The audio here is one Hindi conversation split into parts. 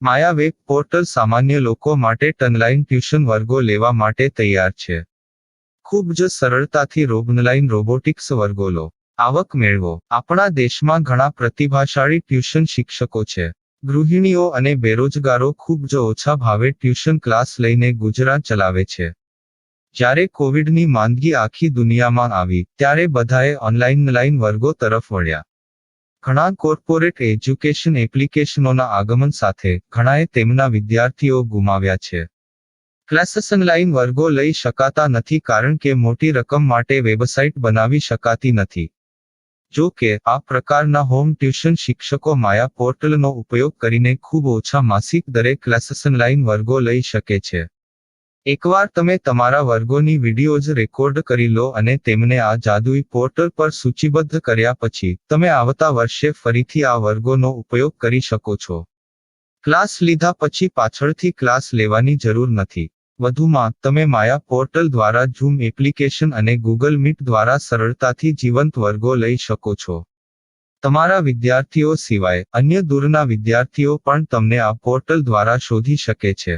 માયા વેબ પોર્ટલ સામાન્ય લોકો માટે ઓનલાઈન ટ્યુશન વર્ગો લેવા માટે તૈયાર છે. ખૂબ જ સરળતાથી ઓનલાઈન રોબોટિક્સ વર્ગો લો, આવક મેળવો. આપણા દેશમાં ઘણા પ્રતિભાશાળી ટ્યુશન શિક્ષકો છે. ગૃહિણીઓ અને બેરોજગારો ખૂબ જ ઓછા ભાવે ટ્યુશન ક્લાસ લઈને ગુજરાન ચલાવે છે. જ્યારે કોવિડની માંદગી આખી દુનિયામાં આવી ત્યારે બધાએ ઓનલાઈન વર્ગો તરફ વળ્યા. ઘણા કોર્પોરેટ એજ્યુકેશન એપ્લિકેશનોના આગમન સાથે ઘણાએ તેમના વિદ્યાર્થીઓ ગુમાવ્યા છે. ક્લાસીસ ઓનલાઈન વર્ગો લઈ શકાતા નથી કારણ કે મોટી રકમ માટે વેબસાઇટ બનાવી શકાતી નથી. જો કે આ પ્રકારના હોમ ટ્યુશન શિક્ષકો માયા પોર્ટલનો ઉપયોગ કરીને ખૂબ ઓછા માસિક દરે ક્લાસીસ ઓનલાઈન વર્ગો લઈ શકે છે. એકવાર તમે તમારા વર્ગોની વિડીયોઝ રેકોર્ડ કરી લો અને તેમને આ જાદુઈ પોર્ટલ પર સૂચિબદ્ધ કર્યા પછી તમે આવતા વર્ષે ફરીથી આ વર્ગોનો ઉપયોગ કરી શકો છો. ક્લાસ લીધા પછી પાછળથી ક્લાસ લેવાની જરૂર નથી. વધુમાં તમે માયા પોર્ટલ દ્વારા ઝૂમ એપ્લિકેશન અને ગૂગલ મીટ દ્વારા સરળતાથી જીવંત વર્ગો લઈ શકો છો. તમારા વિદ્યાર્થીઓ સિવાય અન્ય દૂરના વિદ્યાર્થીઓ પણ તમને આ પોર્ટલ દ્વારા શોધી શકે છે.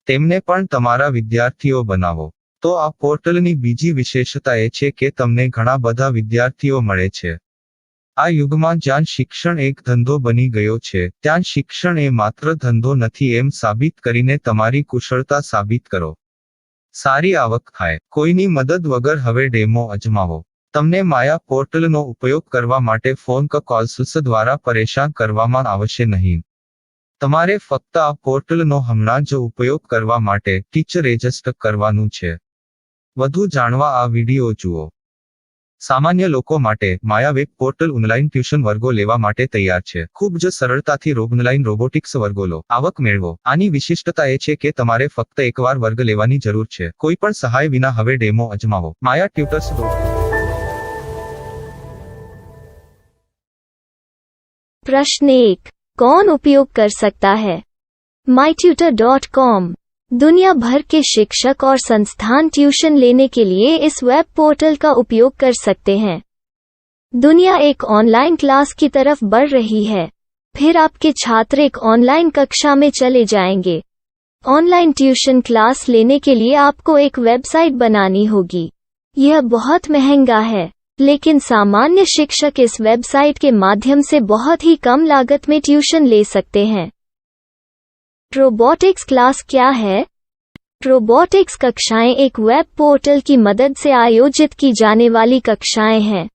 તેમને પણ તમારા વિદ્યાર્થીઓ બનાવો. તો આ પોર્ટલની બીજી વિશેષતા એ છે કે તમને ઘણા બધા વિદ્યાર્થીઓ મળે છે. આ યુગમાં જ્યાં શિક્ષણ એક ધંધો બની ગયો છે ત્યાં શિક્ષણ એ માત્ર ધંધો નથી એમ સાબિત કરીને તમારી કુશળતા સાબિત કરો. સારી આવક થાય. કોઈની મદદ વગર હવે ડેમો અજમાવો. તમને માયા પોર્ટલનો ઉપયોગ કરવા માટે ફોન કોલ્સ દ્વારા પરેશાન કરવામાં આવશે નહીં. તમારે ફક્ત આ પોર્ટલનો હમણાં જ ઉપયોગ કરવા માટે ટીચર રજિસ્ટર કરવાનું છે. વધુ જાણવા આ વિડિયો જુઓ. સામાન્ય લોકો માટે માયા વેબ પોર્ટલ ઓનલાઈન ટ્યુશન વર્ગો લેવા માટે તૈયાર છે. ખૂબ જ સરળતાથી ઓનલાઈન રોબોટિક્સ વર્ગો લો, આવક મેળવો. આની વિશિષ્ટતા એ છે કે તમારે ફક્ત એકવાર વર્ગ લેવાની જરૂર છે. કોઈ પણ સહાય વિના હવે ડેમો અજમાવો. માયા ટ્યુટર્સ. प्रश्न 1. कौन उपयोग कर सकता है? mytutor.com दुनिया भर के शिक्षक और संस्थान ट्यूशन लेने के लिए इस वेब पोर्टल का उपयोग कर सकते हैं. दुनिया एक ऑनलाइन क्लास की तरफ बढ़ रही है. फिर आपके छात्र एक ऑनलाइन कक्षा में चले जाएंगे. ऑनलाइन ट्यूशन क्लास लेने के लिए आपको एक वेबसाइट बनानी होगी. यह बहुत महंगा है, लेकिन सामान्य शिक्षक इस वेबसाइट के माध्यम से बहुत ही कम लागत में ट्यूशन ले सकते हैं. रोबोटिक्स क्लास क्या है? रोबोटिक्स कक्षाएं एक वेब पोर्टल की मदद से आयोजित की जाने वाली कक्षाएं हैं,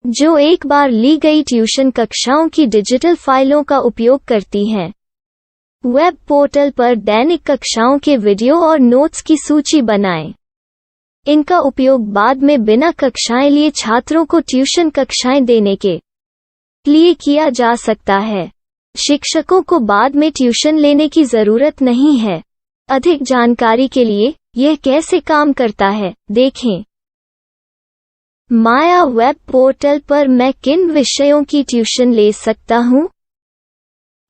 जो एक बार ली गई ट्यूशन कक्षाओं की डिजिटल फाइलों का उपयोग करती हैं. वेब पोर्टल पर दैनिक कक्षाओं के वीडियो और नोट्स की सूची बनाएं. इनका उपयोग बाद में बिना कक्षाएं लिए छात्रों को ट्यूशन कक्षाएं देने के लिए किया जा सकता है. शिक्षकों को बाद में ट्यूशन लेने की जरूरत नहीं है. अधिक जानकारी के लिए यह कैसे काम करता है देखें. माया वेब पोर्टल पर मैं किन विषयों की ट्यूशन ले सकता हूँ?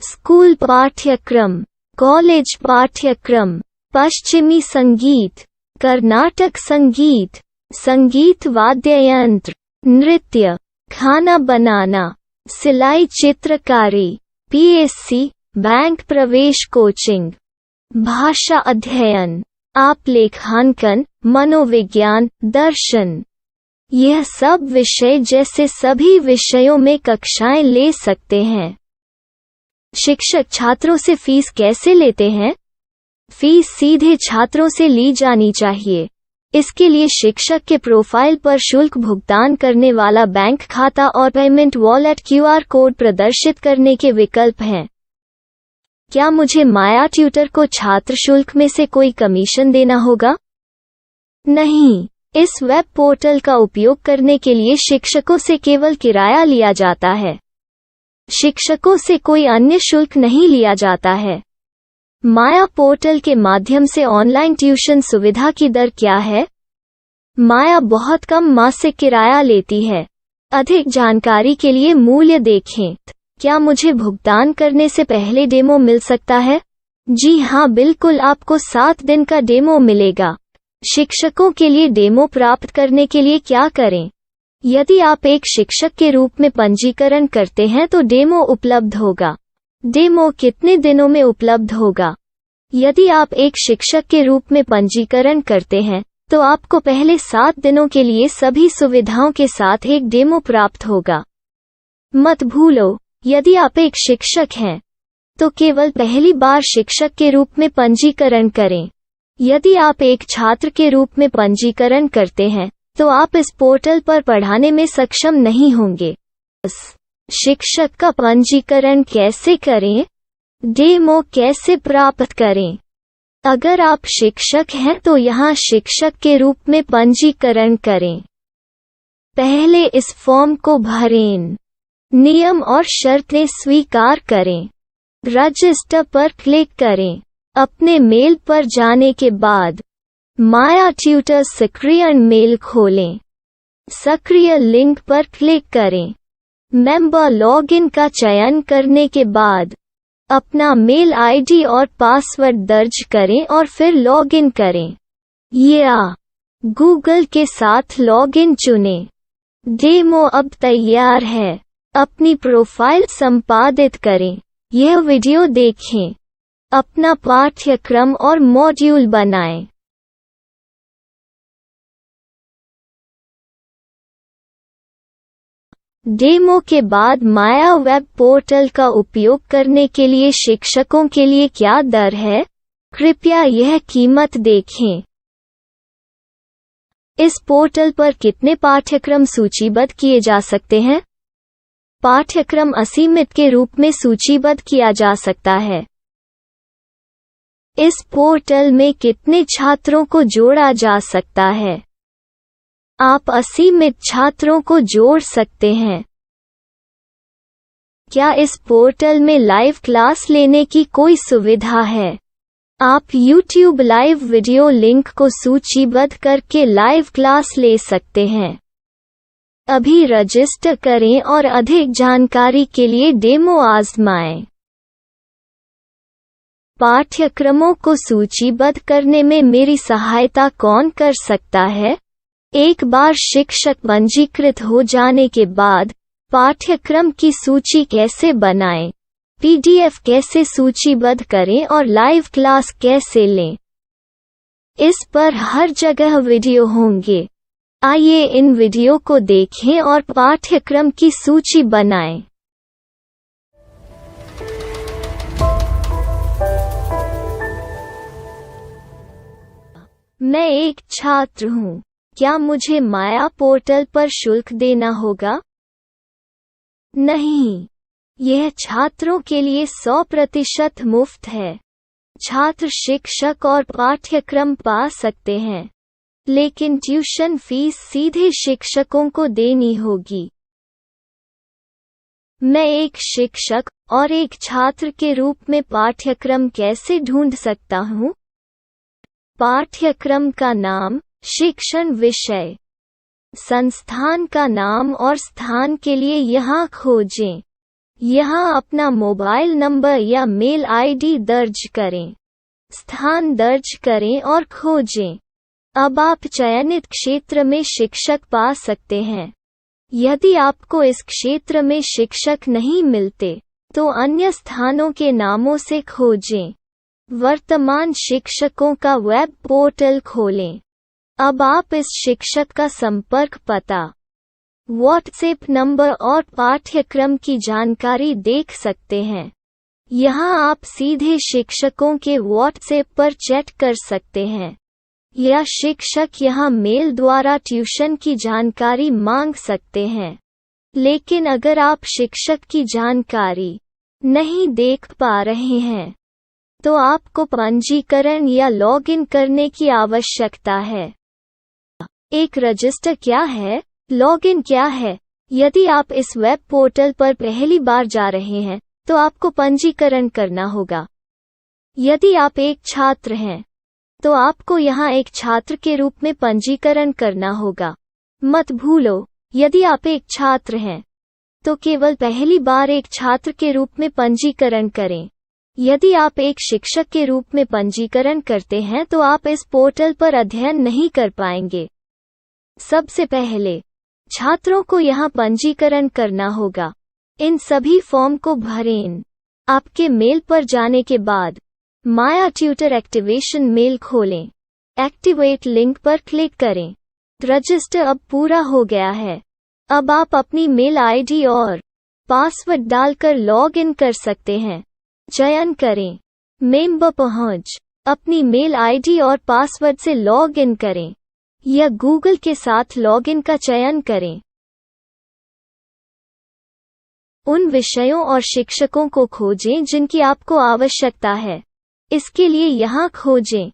स्कूल पाठ्यक्रम, कॉलेज पाठ्यक्रम, पश्चिमी संगीत, कर्नाटक संगीत, संगीत वाद्य यंत्र, नृत्य, खाना बनाना, सिलाई चित्रकारी, पीएससी, बैंक प्रवेश कोचिंग, भाषा अध्ययन, आलेखांकन, मनोविज्ञान, दर्शन. यह सब विषय जैसे सभी विषयों में कक्षाएं ले सकते हैं. शिक्षक छात्रों से फीस कैसे लेते हैं? फीस सीधे छात्रों से ली जानी चाहिए. इसके लिए शिक्षक के प्रोफाइल पर शुल्क भुगतान करने वाला बैंक खाता और पेमेंट वॉलेट क्यूआर कोड प्रदर्शित करने के विकल्प हैं. क्या मुझे माया ट्यूटर को छात्र शुल्क में से कोई कमीशन देना होगा? नहीं. इस वेब पोर्टल का उपयोग करने के लिए शिक्षकों से केवल किराया लिया जाता है. शिक्षकों से कोई अन्य शुल्क नहीं लिया जाता है. माया पोर्टल के माध्यम से ऑनलाइन ट्यूशन सुविधा की दर क्या है? माया बहुत कम मासिक किराया लेती है. अधिक जानकारी के लिए मूल्य देखें. क्या मुझे भुगतान करने से पहले डेमो मिल सकता है? जी हाँ, बिल्कुल. आपको 7 दिन का डेमो मिलेगा. शिक्षकों के लिए डेमो प्राप्त करने के लिए क्या करें? यदि आप एक शिक्षक के रूप में पंजीकरण करते हैं तो डेमो उपलब्ध होगा. डेमो कितने दिनों में उपलब्ध होगा? यदि आप एक शिक्षक के रूप में पंजीकरण करते हैं, तो आपको पहले 7 दिनों के लिए सभी सुविधाओं के साथ एक डेमो प्राप्त होगा। मत भूलो, यदि आप एक शिक्षक हैं, तो केवल पहली बार शिक्षक के रूप में पंजीकरण करें। यदि आप एक छात्र के रूप में पंजीकरण करते हैं, तो आप इस पोर्टल पर पढ़ाने में सक्षम नहीं होंगे। शिक्षक का पंजीकरण कैसे करें? डेमो कैसे प्राप्त करें? अगर आप शिक्षक हैं तो यहाँ शिक्षक के रूप में पंजीकरण करें। पहले इस फॉर्म को भरें। नियम और शर्तें स्वीकार करें। रजिस्टर पर क्लिक करें। अपने मेल पर जाने के बाद माया ट्यूटर सक्रिय मेल खोलें। सक्रिय लिंक पर क्लिक करें। मेंबर लॉगिन का चयन करने के बाद अपना मेल आईडी और पासवर्ड दर्ज करें और फिर लॉगिन करें या गूगल के साथ लॉगिन चुनें। डेमो अब तैयार है। अपनी प्रोफाइल संपादित करें। यह वीडियो देखें। अपना पाठ्यक्रम और मॉड्यूल बनाएं। डेमो के बाद माया वेब पोर्टल का उपयोग करने के लिए शिक्षकों के लिए क्या दर है? कृपया यह कीमत देखें। इस पोर्टल पर कितने पाठ्यक्रम सूचीबद्ध किए जा सकते हैं? पाठ्यक्रम असीमित के रूप में सूचीबद्ध किया जा सकता है। इस पोर्टल में कितने छात्रों को जोड़ा जा सकता है? आप असीमित छात्रों को जोड़ सकते हैं। क्या इस पोर्टल में लाइव क्लास लेने की कोई सुविधा है? आप YouTube लाइव वीडियो लिंक को सूचीबद्ध करके लाइव क्लास ले सकते हैं। अभी रजिस्टर करें और अधिक जानकारी के लिए डेमो आजमाएं। पाठ्यक्रमों को सूचीबद्ध करने में मेरी सहायता कौन कर सकता है? एक बार शिक्षक पंजीकृत हो जाने के बाद पाठ्यक्रम की सूची कैसे बनाएं, PDF कैसे सूचीबद्ध करें और लाइव क्लास कैसे लें, इस पर हर जगह वीडियो होंगे। आइए इन वीडियो को देखें और पाठ्यक्रम की सूची बनाएं। मैं एक छात्र हूँ। क्या मुझे माया पोर्टल पर शुल्क देना होगा? नहीं, यह छात्रों के लिए 100% मुफ्त है। छात्र शिक्षक और पाठ्यक्रम पा सकते हैं, लेकिन ट्यूशन फीस सीधे शिक्षकों को देनी होगी। मैं एक शिक्षक और एक छात्र के रूप में पाठ्यक्रम कैसे ढूंढ सकता हूँ? पाठ्यक्रम का नाम, शिक्षण विषय, संस्थान का नाम और स्थान के लिए यहाँ खोजें। यहाँ अपना मोबाइल नंबर या मेल आईडी दर्ज करें। स्थान दर्ज करें और खोजें। अब आप चयनित क्षेत्र में शिक्षक पा सकते हैं। यदि आपको इस क्षेत्र में शिक्षक नहीं मिलते, तो अन्य स्थानों के नामों से खोजें। वर्तमान शिक्षकों का वेब पोर्टल खोलें। अब आप इस शिक्षक का संपर्क पता, व्हाट्सएप नंबर और पाठ्यक्रम की जानकारी देख सकते हैं। यहाँ आप सीधे शिक्षकों के व्हाट्सएप पर चैट कर सकते हैं, या शिक्षक यहाँ मेल द्वारा ट्यूशन की जानकारी मांग सकते हैं। लेकिन अगर आप शिक्षक की जानकारी नहीं देख पा रहे हैं, तो आपको पंजीकरण या लॉगिन करने की आवश्यकता है। एक रजिस्टर क्या है? लॉगिन क्या है? यदि आप इस वेब पोर्टल पर पहली बार जा रहे हैं, तो आपको पंजीकरण करना होगा। यदि आप एक छात्र हैं, तो आपको यहाँ एक छात्र के रूप में पंजीकरण करना होगा। मत भूलो, यदि आप एक छात्र हैं, तो केवल पहली बार एक छात्र के रूप में पंजीकरण करें। यदि आप एक शिक्षक के रूप में पंजीकरण करते हैं तो आप इस पोर्टल पर अध्ययन नहीं कर पाएंगे। सबसे पहले छात्रों को यहाँ पंजीकरण करना होगा। इन सभी फॉर्म को भरें। आपके मेल पर जाने के बाद माया ट्यूटर एक्टिवेशन मेल खोलें। एक्टिवेट लिंक पर क्लिक करें। रजिस्टर अब पूरा हो गया है। अब आप अपनी मेल आईडी और पासवर्ड डालकर लॉग इन कर सकते हैं। चयन करें मेंबर पहुंच। अपनी मेल आईडी और पासवर्ड से लॉग इन करें या गूगल के साथ लॉग इन का चयन करें। उन विषयों और शिक्षकों को खोजें जिनकी आपको आवश्यकता है। इसके लिए यहाँ खोजें।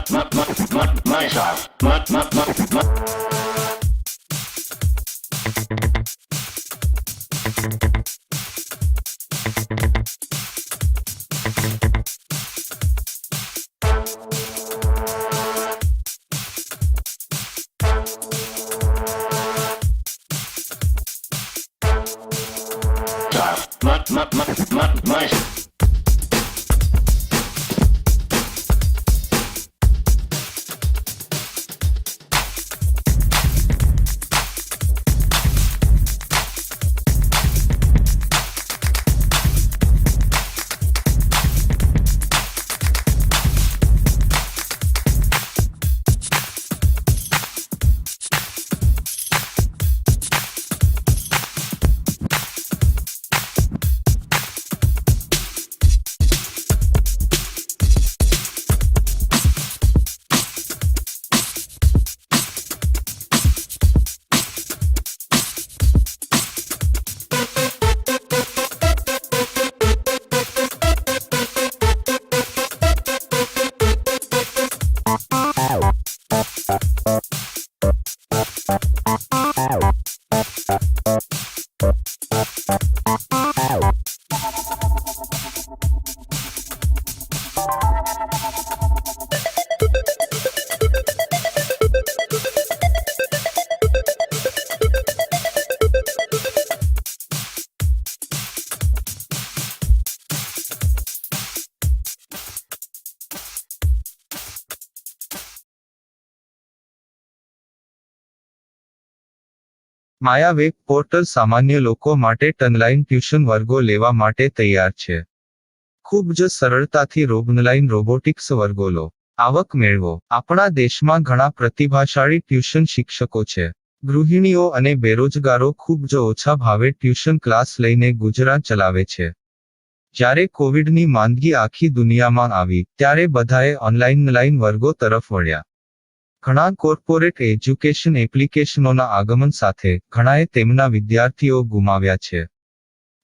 My style. My Maya web portal સામાન્ય લોકો માટે ઓનલાઈન ટ્યુશન વર્ગો લેવા માટે તૈયાર છે. ખૂબ જ સરળતાથી ઓનલાઈન રોબોટિક્સ વર્ગો લો. આવક મેળવો. આપણા દેશમાં ઘણા પ્રતિભાશાળી ટ્યુશન શિક્ષકો છે. ગૃહિણીઓ અને બેરોજગારો ખૂબ જ ઓછા ભાવે ટ્યુશન ક્લાસ લઈને ગુજરાન ચલાવે છે. જ્યારે કોવિડની માંદગી આખી દુનિયામાં આવી ત્યારે બધાએ ઓનલાઈન વર્ગો તરફ વળ્યા. ઘણા કોર્પોરેટ એજ્યુકેશન એપ્લિકેશનોના આગમન સાથે ઘણાએ તેમના વિદ્યાર્થીઓ ગુમાવ્યા છે.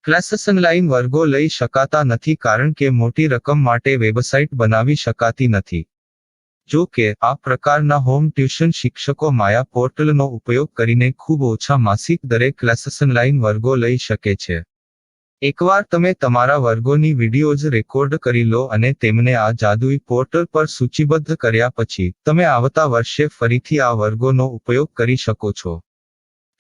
ક્લાસીસ ઓનલાઈન વર્ગો લઈ શકાતા નથી કારણ કે મોટી રકમ માટે વેબસાઇટ બનાવી શકાતી નથી. જો કે આ પ્રકારના હોમ ટ્યુશન શિક્ષકો માયા પોર્ટલનો ઉપયોગ કરીને ખૂબ ઓછા માસિક દરે ક્લાસીસ ઓનલાઈન વર્ગો લઈ શકે છે. એકવાર તમે તમારા વર્ગોની વિડીયોઝ રેકોર્ડ કરી લો અને તેમને આ જાદુઈ પોર્ટલ પર સૂચિબદ્ધ કર્યા પછી તમે આવતા વર્ષે ફરીથી આ વર્ગોનો ઉપયોગ કરી શકો છો.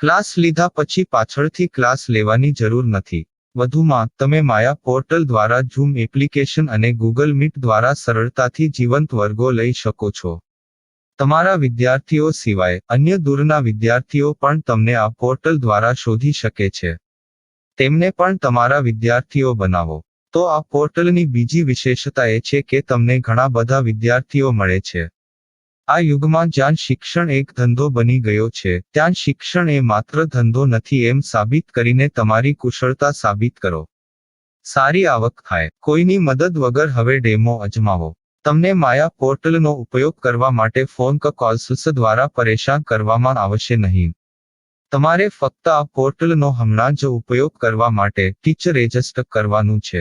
ક્લાસ લીધા પછી પાછળથી ક્લાસ લેવાની જરૂર નથી. વધુમાં તમે માયા પોર્ટલ દ્વારા ઝૂમ એપ્લિકેશન અને ગૂગલ મીટ દ્વારા સરળતાથી જીવંત વર્ગો લઈ શકો છો. તમારા વિદ્યાર્થીઓ સિવાય અન્ય દૂરના વિદ્યાર્થીઓ પણ તમને આ પોર્ટલ દ્વારા શોધી શકે છે. તેમને પણ તમારા વિદ્યાર્થીઓ બનાવો. તો આ પોર્ટલની બીજી વિશેષતા એ છે કે તમને ઘણા બધા વિદ્યાર્થીઓ મળે છે. આ યુગમાં જ્યાં શિક્ષણ એક ધંધો બની ગયો છે ત્યાં શિક્ષણ એ માત્ર ધંધો નથી એમ સાબિત કરીને તમારી કુશળતા સાબિત કરો. સારી આવક થાય. કોઈની મદદ વગર હવે ડેમો અજમાવો. તમને માયા પોર્ટલનો ઉપયોગ કરવા માટે ફોન કોલ્સ દ્વારા પરેશાન કરવામાં આવશે નહીં. તમારે ફક્ત આ પોર્ટલનો હમણાં જ ઉપયોગ કરવા માટે ટીચર રજિસ્ટર કરવાનું છે.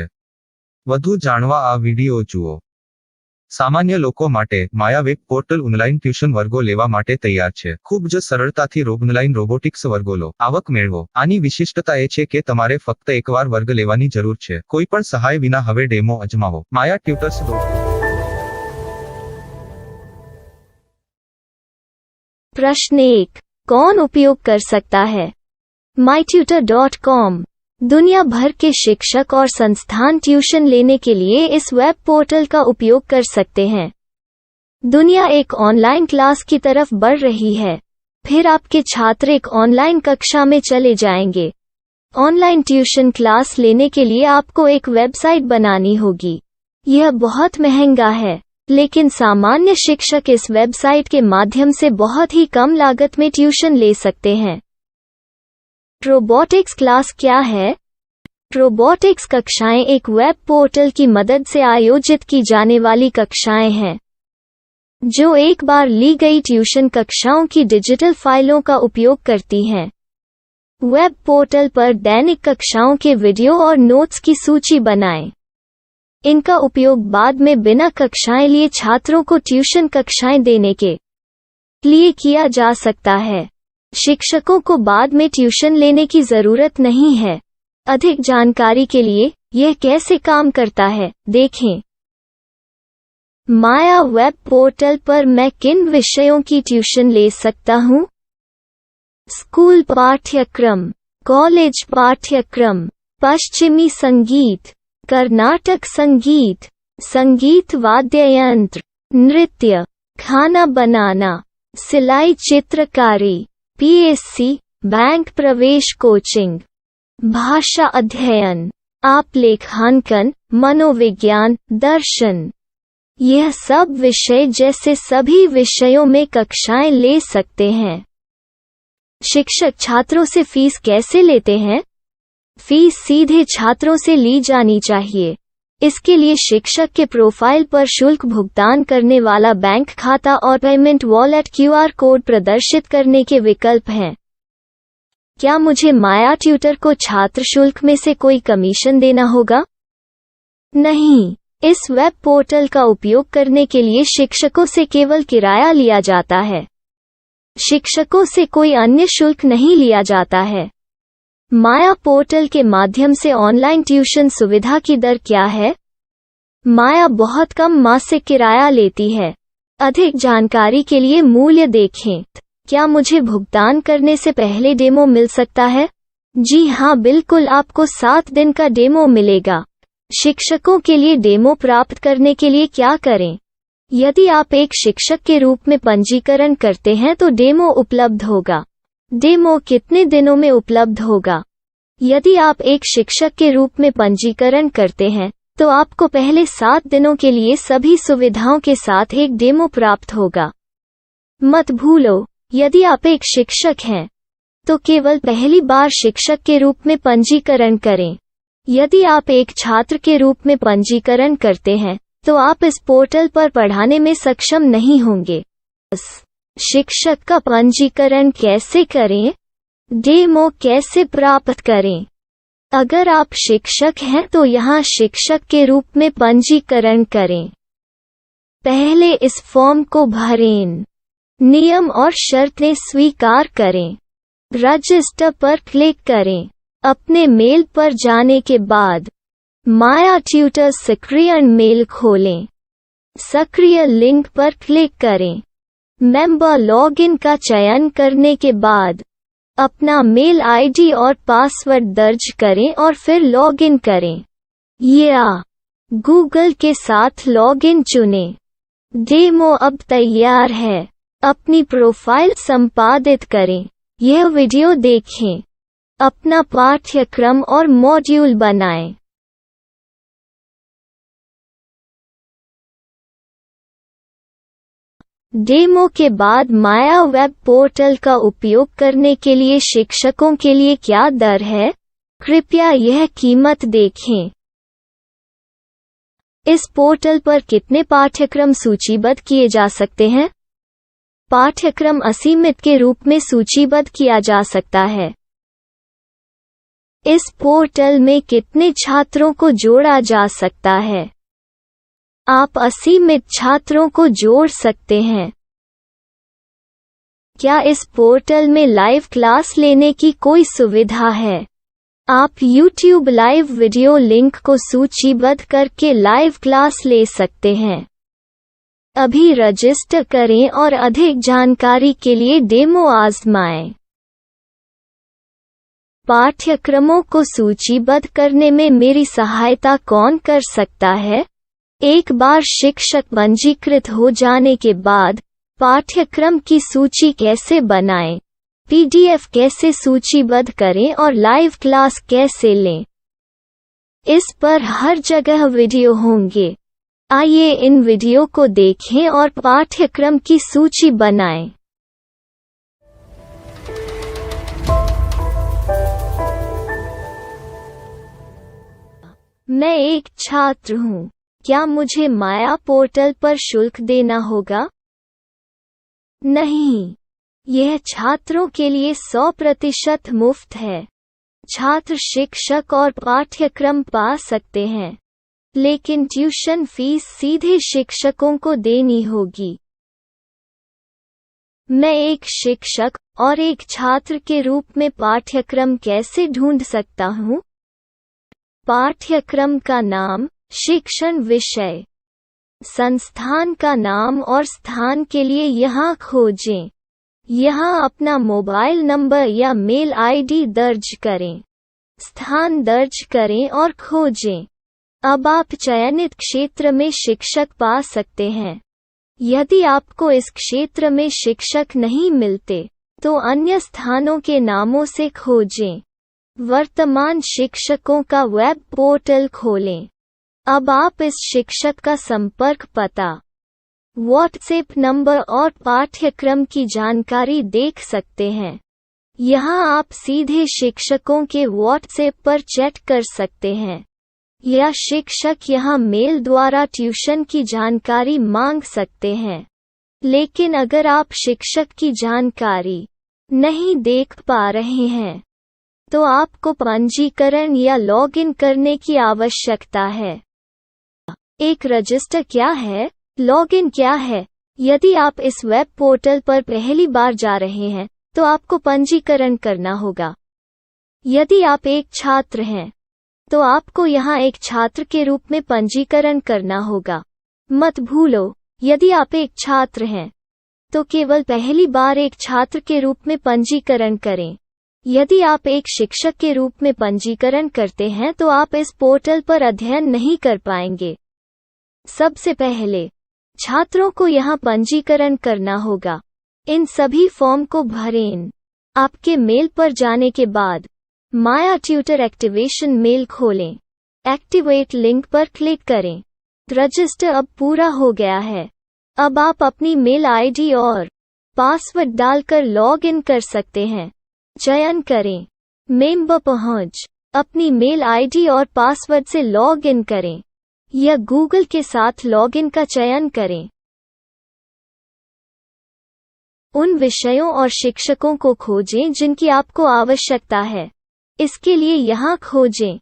વધુ જાણવા આ વિડિયો જુઓ. સામાન્ય લોકો માટે માયા વેબ પોર્ટલ ઓનલાઈન ટ્યુશન વર્ગો લેવા માટે તૈયાર છે. ખૂબ જ સરળતાથી ઓનલાઈન રોબોટિક્સ વર્ગો લો. આવક મેળવો. આની વિશિષ્ટતા એ છે કે તમારે ફક્ત એકવાર વર્ગ લેવાની જરૂર છે. કોઈ પણ સહાય વિના હવે ડેમો અજમાવો. માયા ટ્યુટર્સ. प्रश्न 1. कौन उपयोग कर सकता है? mytutor.com दुनिया भर के शिक्षक और संस्थान ट्यूशन लेने के लिए इस वेब पोर्टल का उपयोग कर सकते हैं. दुनिया एक ऑनलाइन क्लास की तरफ बढ़ रही है. फिर आपके छात्र एक ऑनलाइन कक्षा में चले जाएंगे. ऑनलाइन ट्यूशन क्लास लेने के लिए आपको एक वेबसाइट बनानी होगी. यह बहुत महंगा है, लेकिन सामान्य शिक्षक इस वेबसाइट के माध्यम से बहुत ही कम लागत में ट्यूशन ले सकते हैं. रोबोटिक्स क्लास क्या है? रोबोटिक्स कक्षाएं एक वेब पोर्टल की मदद से आयोजित की जाने वाली कक्षाएं हैं, जो एक बार ली गई ट्यूशन कक्षाओं की डिजिटल फाइलों का उपयोग करती हैं. वेब पोर्टल पर दैनिक कक्षाओं के वीडियो और नोट्स की सूची बनाएं. इनका उपयोग बाद में बिना कक्षाएं लिए छात्रों को ट्यूशन कक्षाएं देने के लिए किया जा सकता है। शिक्षकों को बाद में ट्यूशन लेने की जरूरत नहीं है। अधिक जानकारी के लिए यह कैसे काम करता है, देखें। माया वेब पोर्टल पर मैं किन विषयों की ट्यूशन ले सकता हूँ? स्कूल पाठ्यक्रम, कॉलेज पाठ्यक्रम, पश्चिमी संगीत, कर्नाटक संगीत, संगीत वाद्य यंत्र, नृत्य, खाना बनाना, सिलाई चित्रकारी, पीएससी, बैंक प्रवेश कोचिंग, भाषा अध्ययन, आप लेखांकन, मनोविज्ञान, दर्शन। यह सब विषय जैसे सभी विषयों में कक्षाएं ले सकते हैं। शिक्षक छात्रों से फीस कैसे लेते हैं? फीस सीधे छात्रों से ली जानी चाहिए। इसके लिए शिक्षक के प्रोफाइल पर शुल्क भुगतान करने वाला बैंक खाता और पेमेंट वॉलेट क्यूआर कोड प्रदर्शित करने के विकल्प हैं। क्या मुझे माया ट्यूटर को छात्र शुल्क में से कोई कमीशन देना होगा? नहीं, इस वेब पोर्टल का उपयोग करने के लिए शिक्षकों से केवल किराया लिया जाता है। शिक्षकों से कोई अन्य शुल्क नहीं लिया जाता है। माया पोर्टल के माध्यम से ऑनलाइन ट्यूशन सुविधा की दर क्या है? माया बहुत कम मासिक किराया लेती है। अधिक जानकारी के लिए मूल्य देखें। क्या मुझे भुगतान करने से पहले डेमो मिल सकता है? जी हाँ, बिल्कुल, आपको 7 दिन का डेमो मिलेगा। शिक्षकों के लिए डेमो प्राप्त करने के लिए क्या करें? यदि आप एक शिक्षक के रूप में पंजीकरण करते हैं तो डेमो उपलब्ध होगा। डेमो कितने दिनों में उपलब्ध होगा? यदि आप एक शिक्षक के रूप में पंजीकरण करते हैं तो आपको पहले 7 दिनों के लिए सभी सुविधाओं के साथ एक डेमो प्राप्त होगा। मत भूलो, यदि आप एक शिक्षक हैं तो केवल पहली बार शिक्षक के रूप में पंजीकरण करें। यदि आप एक छात्र के रूप में पंजीकरण करते हैं तो आप इस पोर्टल पर पढ़ाने में सक्षम नहीं होंगे। शिक्षक का पंजीकरण कैसे करें? डेमो कैसे प्राप्त करें? अगर आप शिक्षक हैं तो यहाँ शिक्षक के रूप में पंजीकरण करें। पहले इस फॉर्म को भरें। नियम और शर्तें स्वीकार करें। रजिस्टर पर क्लिक करें। अपने मेल पर जाने के बाद माया ट्यूटर सक्रियण मेल खोलें। सक्रिय लिंक पर क्लिक करें। मेंबर लॉगिन का चयन करने के बाद अपना मेल आईडी और पासवर्ड दर्ज करें और फिर लॉगिन करें या गूगल के साथ लॉगिन चुनें। डेमो अब तैयार है। अपनी प्रोफाइल संपादित करें। यह वीडियो देखें। अपना पाठ्यक्रम और मॉड्यूल बनाएं। डेमो के बाद माया वेब पोर्टल का उपयोग करने के लिए शिक्षकों के लिए क्या दर है? कृपया यह कीमत देखें। इस पोर्टल पर कितने पाठ्यक्रम सूचीबद्ध किए जा सकते हैं? पाठ्यक्रम असीमित के रूप में सूचीबद्ध किया जा सकता है। इस पोर्टल में कितने छात्रों को जोड़ा जा सकता है? आप असीमित छात्रों को जोड़ सकते हैं। क्या इस पोर्टल में लाइव क्लास लेने की कोई सुविधा है? आप YouTube लाइव वीडियो लिंक को सूचीबद्ध करके लाइव क्लास ले सकते हैं। अभी रजिस्टर करें और अधिक जानकारी के लिए डेमो आजमाएं। पाठ्यक्रमों को सूचीबद्ध करने में मेरी सहायता कौन कर सकता है? एक बार शिक्षक पंजीकृत हो जाने के बाद पाठ्यक्रम की सूची कैसे बनाएं, PDF कैसे सूचीबद्ध करें और लाइव क्लास कैसे लें, इस पर हर जगह वीडियो होंगे। आइए इन वीडियो को देखें और पाठ्यक्रम की सूची बनाएं। मैं एक छात्र हूँ। क्या मुझे माया पोर्टल पर शुल्क देना होगा? नहीं, यह छात्रों के लिए 100% मुफ्त है। छात्र शिक्षक और पाठ्यक्रम पा सकते हैं। लेकिन ट्यूशन फीस सीधे शिक्षकों को देनी होगी। मैं एक शिक्षक और एक छात्र के रूप में पाठ्यक्रम कैसे ढूंढ सकता हूँ? पाठ्यक्रम का नाम, शिक्षण विषय, संस्थान का नाम और स्थान के लिए यहाँ खोजें। यहाँ अपना मोबाइल नंबर या मेल आईडी दर्ज करें। स्थान दर्ज करें और खोजें। अब आप चयनित क्षेत्र में शिक्षक पा सकते हैं। यदि आपको इस क्षेत्र में शिक्षक नहीं मिलते, तो अन्य स्थानों के नामों से खोजें। वर्तमान शिक्षकों का वेब पोर्टल खोलें। अब आप इस शिक्षक का संपर्क पता, व्हाट्सएप नंबर और पाठ्यक्रम की जानकारी देख सकते हैं। यहाँ आप सीधे शिक्षकों के व्हाट्सएप पर चैट कर सकते हैं, या शिक्षक यहाँ मेल द्वारा ट्यूशन की जानकारी मांग सकते हैं। लेकिन अगर आप शिक्षक की जानकारी नहीं देख पा रहे हैं, तो आपको पंजीकरण या लॉगिन करने की आवश्यकता है। एक रजिस्टर क्या है? लॉगिन क्या है? यदि आप इस वेब पोर्टल पर पहली बार जा रहे हैं, तो आपको पंजीकरण करना होगा। यदि आप एक छात्र हैं, तो आपको यहाँ एक छात्र के रूप में पंजीकरण करना होगा। मत भूलो, यदि आप एक छात्र हैं, तो केवल पहली बार एक छात्र के रूप में पंजीकरण करें। यदि आप एक शिक्षक के रूप में पंजीकरण करते हैं, तो आप इस पोर्टल पर अध्ययन नहीं कर पाएंगे। सबसे पहले छात्रों को यहाँ पंजीकरण करना होगा। इन सभी फॉर्म को भरें। आपके मेल पर जाने के बाद माया ट्यूटर एक्टिवेशन मेल खोलें। एक्टिवेट लिंक पर क्लिक करें। रजिस्टर अब पूरा हो गया है। अब आप अपनी मेल आईडी और पासवर्ड डालकर लॉग इन कर सकते हैं। चयन करें मेंबर पहुंच। अपनी मेल आईडी और पासवर्ड से लॉग इन करें, या गूगल के साथ लॉगिन का चयन करें। उन विषयों और शिक्षकों को खोजें जिनकी आपको आवश्यकता है। इसके लिए यहाँ खोजें।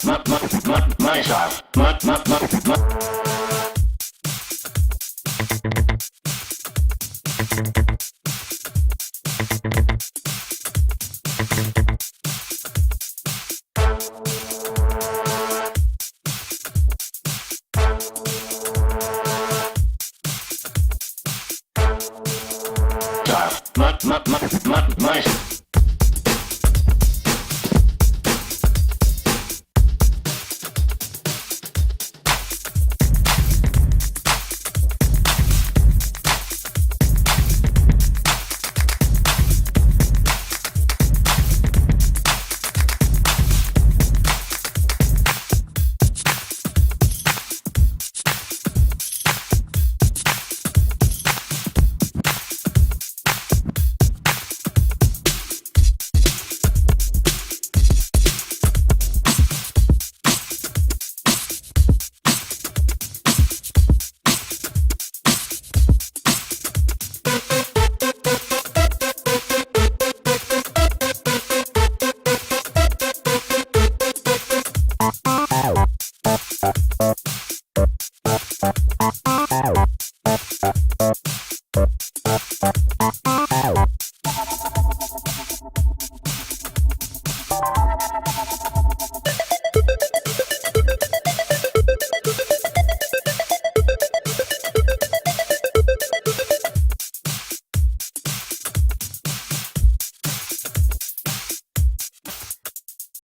Money shot. Money.